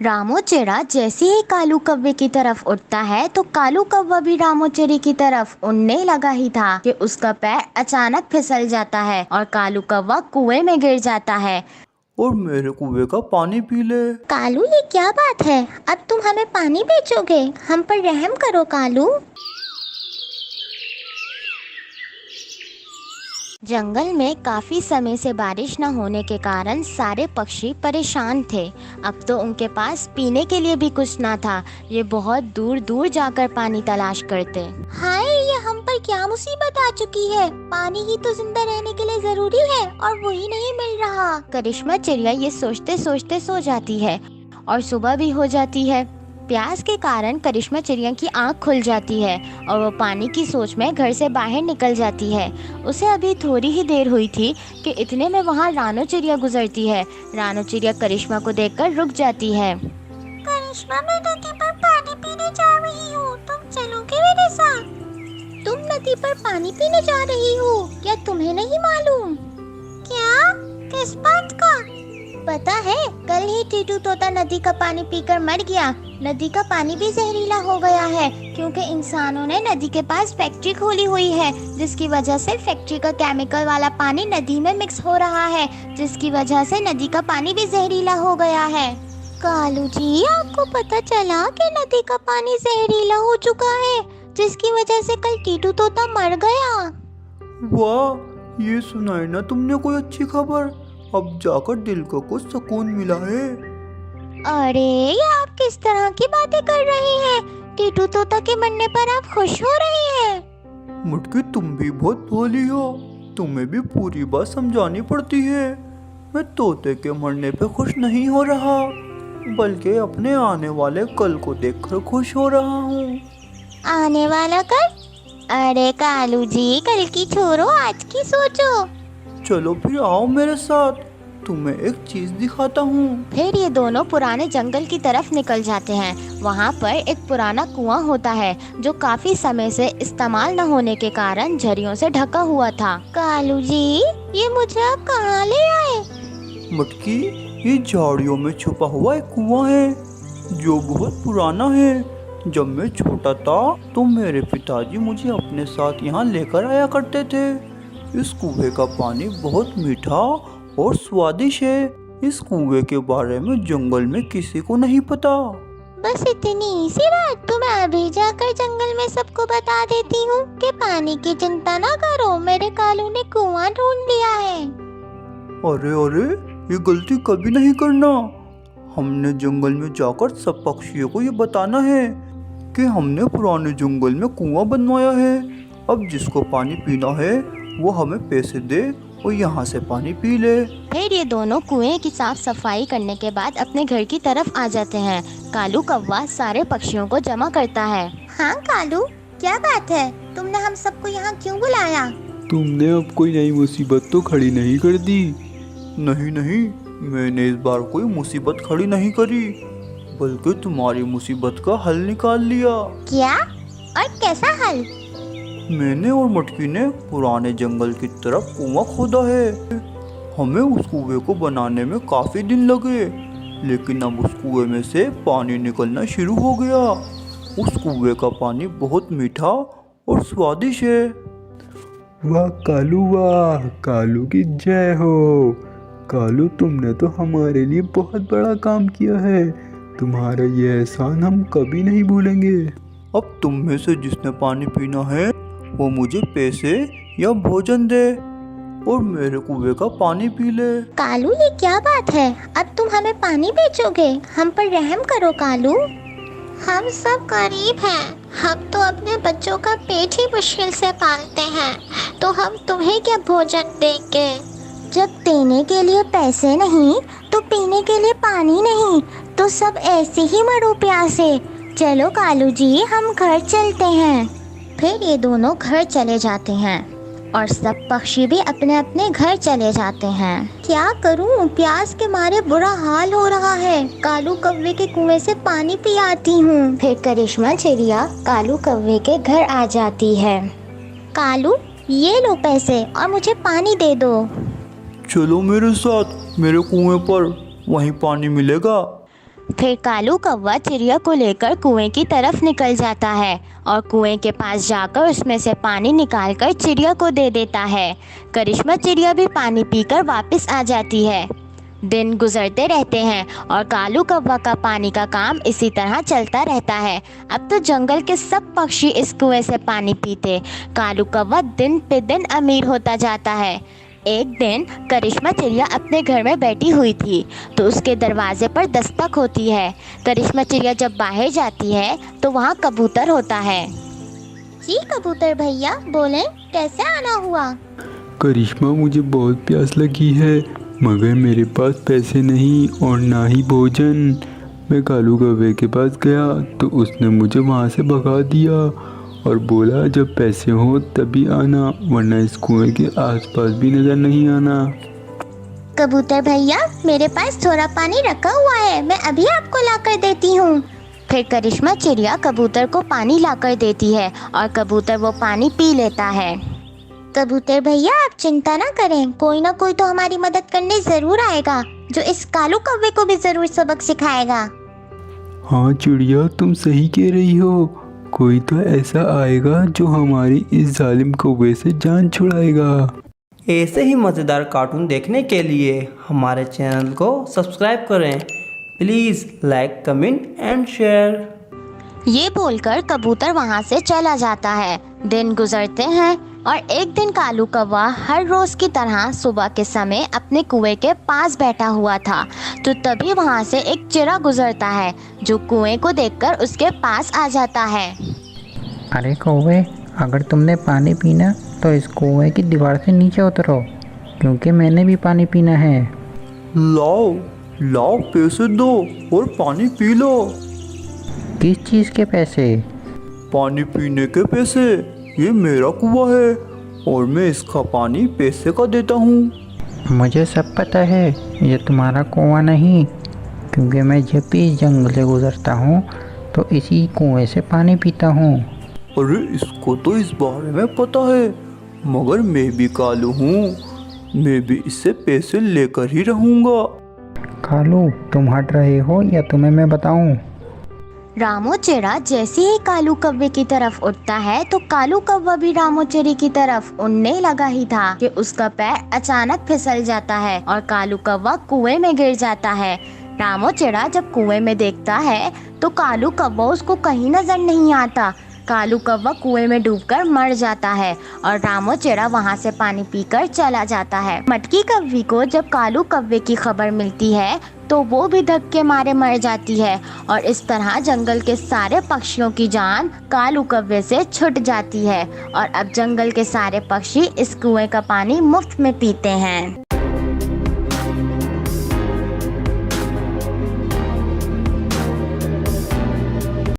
रामू चिड़ा जैसे ही कालू कौवे की तरफ उठता है तो कालू कौवा भी रामू चिड़ी की तरफ उड़ने लगा ही था कि उसका पैर अचानक फिसल जाता है और कालू कौवा कुएं में गिर जाता है। और मेरे कुएं का पानी पी ले। कालू, ये क्या बात है? अब तुम हमें पानी बेचोगे? हम पर रहम करो कालू। जंगल में काफी समय से बारिश न होने के कारण सारे पक्षी परेशान थे। अब तो उनके पास पीने के लिए भी कुछ ना था। ये बहुत दूर दूर जाकर पानी तलाश करते। हाय, ये हम पर क्या मुसीबत आ चुकी है? पानी ही तो जिंदा रहने के लिए जरूरी है और वही नहीं मिल रहा। करिश्मा चिड़िया ये सोचते सोचते सो जाती है और सुबह भी हो जाती है। प्यास के कारण करिश्मा चिड़िया की आंख खुल जाती है और वो पानी की सोच में घर से बाहर निकल जाती है। उसे अभी थोड़ी ही देर हुई थी कि इतने में वहाँ रानो चिड़िया गुजरती है। रानो चिड़िया करिश्मा को देखकर रुक जाती है। करिश्मा, मैं नदी पर पानी पीने जा रही हूँ, तुम चलोगे मेरे साथ? तुम नदी पर पानी पीने जा रही हो? क्या तुम्हें नहीं मालूम? क्या? किस बात का? पता है, कल ही टीटू तोता नदी का पानी पीकर मर गया। नदी का पानी भी जहरीला हो गया है क्योंकि इंसानों ने नदी के पास फैक्ट्री खोली हुई है, जिसकी वजह से फैक्ट्री का केमिकल वाला पानी नदी में मिक्स हो रहा है, जिसकी वजह से नदी का पानी भी जहरीला हो गया है। कालू जी, आपको पता चला कि नदी का पानी जहरीला हो चुका है, जिसकी वजह से कल टीटू तोता मर गया। वाह, ये सुनाई ना तुमने कोई अच्छी खबर। अब जाकर दिल को कुछ सुकून मिला है। अरे, ये आप किस तरह की बातें कर रहे हैं? टीटू तोता के मरने पर आप खुश हो रही हैं? मुटकी, तुम भी बहुत भोली हो, तुम्हें भी पूरी बात समझानी पड़ती है। मैं तोते के मरने पे खुश नहीं हो रहा, बल्कि अपने आने वाले कल को देखकर खुश हो रहा हूँ। आने वाला कल? अरे कालू जी, कल की छोड़ो, आज की सोचो। चलो फिर आओ मेरे साथ, तुम्हें एक चीज दिखाता हूँ। फिर ये दोनों पुराने जंगल की तरफ निकल जाते हैं। वहाँ पर एक पुराना कुआं होता है जो काफी समय से इस्तेमाल न होने के कारण झरियों से ढका हुआ था। कालू जी, ये मुझे आप कहाँ ले आए? मटकी, ये झाड़ियों में छुपा हुआ एक कुआं है जो बहुत पुराना है। जब मैं छोटा था तो मेरे पिताजी मुझे अपने साथ यहाँ लेकर आया करते थे। इस कुएं का पानी बहुत मीठा और स्वादिष्ट है। इस कुएं के बारे में जंगल में किसी को नहीं पता। बस इतनी सी बात? तो मैं अभी जाकर जंगल में सबको बता देती हूँ कि पानी की चिंता ना करो, मेरे कालू ने कुआं ढूंढ लिया है। अरे अरे, ये गलती कभी नहीं करना। हमने जंगल में जाकर सब पक्षियों को ये बताना है कि हमने पुराने जंगल में कुआं बनवाया है। अब जिसको पानी पीना है वो हमें पैसे दे और यहाँ से पानी पी ले। फिर ये दोनों कुएं की साफ सफाई करने के बाद अपने घर की तरफ आ जाते हैं। कालू कौवा सारे पक्षियों को जमा करता है। हाँ कालू, क्या बात है? तुमने हम सबको यहाँ क्यों बुलाया? तुमने अब कोई नई मुसीबत तो खड़ी नहीं कर दी? नहीं नहीं, मैंने इस बार कोई मुसीबत खड़ी नहीं करी, बल्कि तुम्हारी मुसीबत का हल निकाल लिया। क्या? और कैसा हल? मैंने और मटकी ने पुराने जंगल की तरफ कुआं खोदा है। हमें उस कुएं को बनाने में काफी दिन लगे, लेकिन अब उस कुएं में से पानी निकलना शुरू हो गया। उस कुएं का पानी बहुत मीठा और स्वादिष्ट है। वाह कालू, वाह कालू की जय हो। कालू, तुमने तो हमारे लिए बहुत बड़ा काम किया है। तुम्हारा ये एहसान हम कभी नहीं भूलेंगे। अब तुम में से जिसने पानी पीना है वो मुझे पैसे या भोजन दे और मेरे कुएं का पानी पी ले। कालू, ये क्या बात है? अब तुम हमें पानी बेचोगे? हम पर रहम करो कालू। हम सब गरीब हैं, हम तो अपने बच्चों का पेट ही मुश्किल से पालते हैं, तो हम तुम्हें क्या भोजन देंगे? जब देने के लिए पैसे नहीं तो पीने के लिए पानी नहीं, तो सब ऐसे ही मरो प्यासे। चलो कालू जी, हम घर चलते हैं। फिर ये दोनों घर चले जाते हैं और सब पक्षी भी अपने अपने घर चले जाते हैं। क्या करूं, प्यास के मारे बुरा हाल हो रहा है। कालू कौवे के कुएं से पानी पी आती हूँ। फिर करिश्मा चिड़िया कालू कौवे के घर आ जाती है। कालू, ये लो पैसे और मुझे पानी दे दो। चलो मेरे साथ, मेरे कुएं पर, वहीं पानी मिलेगा। फिर कालू कौवा चिड़िया को लेकर कुएं की तरफ निकल जाता है और कुएं के पास जाकर उसमें से पानी निकालकर चिड़िया को दे देता है। करिश्मा चिड़िया भी पानी पीकर वापस आ जाती है। दिन गुजरते रहते हैं और कालू कौवा का पानी का काम इसी तरह चलता रहता है। अब तो जंगल के सब पक्षी इस कुएं से पानी पीते। कालू कौवा दिन पे दिन अमीर होता जाता है। एक दिन करिश्मा चिड़िया अपने घर में बैठी हुई थी तो उसके दरवाजे पर दस्तक होती है। करिश्मा चिड़िया जब बाहर जाती है तो वहाँ कबूतर होता है। जी कबूतर भैया बोलें, कैसे आना हुआ? करिश्मा, मुझे बहुत प्यास लगी है मगर मेरे पास पैसे नहीं और ना ही भोजन। मैं कालू कौवे के पास गया तो उसने मुझे वहाँ से भगा दिया और बोला जब पैसे हो तभी आना, वरना इस कुएं के आसपास भी नज़र नहीं आना। कबूतर भैया, मेरे पास थोड़ा पानी रखा हुआ है, मैं अभी आपको लाकर देती हूँ। फिर करिश्मा चिड़िया कबूतर को पानी लाकर देती है और कबूतर वो पानी पी लेता है। कबूतर भैया, आप चिंता ना करें, कोई ना कोई तो हमारी मदद करने ज़रूर आएगा जो इस कालू कौवे को भी ज़रूर सबक सिखाएगा। हाँ चिड़िया, तुम सही कह रही हो, कोई तो ऐसा आएगा जो हमारी इस जालिम कौवे से जान छुड़ाएगा। ऐसे ही मज़ेदार कार्टून देखने के लिए हमारे चैनल को सब्सक्राइब करें। Please like, comment and share. ये बोलकर कबूतर वहाँ से चला जाता है। दिन गुजरते हैं और एक दिन कालू कौवा हर रोज़ की तरह सुबह के समय अपने कुएं के पास बैठा हुआ था तो तभी वहाँ से एक चिड़ा गुजरता है जो कुएं को देखकर उसके पास आ जाता है। अरे कौवे, अगर तुमने पानी पीना तो इस कुएं की दीवार से नीचे उतरो, क्योंकि मैंने भी पानी पीना है। लाओ लाओ, पैसे दो और पानी पी लो। किस चीज़ के पैसे? पानी पीने के पैसे। ये मेरा कुआं है और मैं इसका पानी पैसे का देता हूँ। मुझे सब पता है, ये तुम्हारा कुआं नहीं, क्योंकि मैं जब भी इस जंगल से गुजरता हूँ तो इसी कुएं से पानी पीता हूँ। अरे इसको तो इस बारे में पता है, मगर मैं भी कालू हूँ, मैं भी इससे पैसे लेकर ही रहूँगा। कालू, तुम हट रहे हो या तुम्हें मैं बताऊँ? रामो चिड़ा जैसे ही कालू कौवे की तरफ उठता है तो कालू कौवा भी रामो चिड़ी की तरफ उड़ने लगा ही था कि उसका पैर अचानक फिसल जाता है और कालू कौवा कुएं में गिर जाता है। रामो चिड़ा जब कुएं में देखता है तो कालू कौवा उसको कहीं नजर नहीं आता। कालू कौवा कुएं में डूबकर मर जाता है और रामो चिड़ा वहां से पानी पीकर चला जाता है। मटकी कौवी को जब कालू कौवे की खबर मिलती है तो वो भी धक्के मारे मर जाती है और इस तरह जंगल के सारे पक्षियों की जान कालू कौवे से छूट जाती है और अब जंगल के सारे पक्षी इस कुएं का पानी मुफ्त में पीते हैं।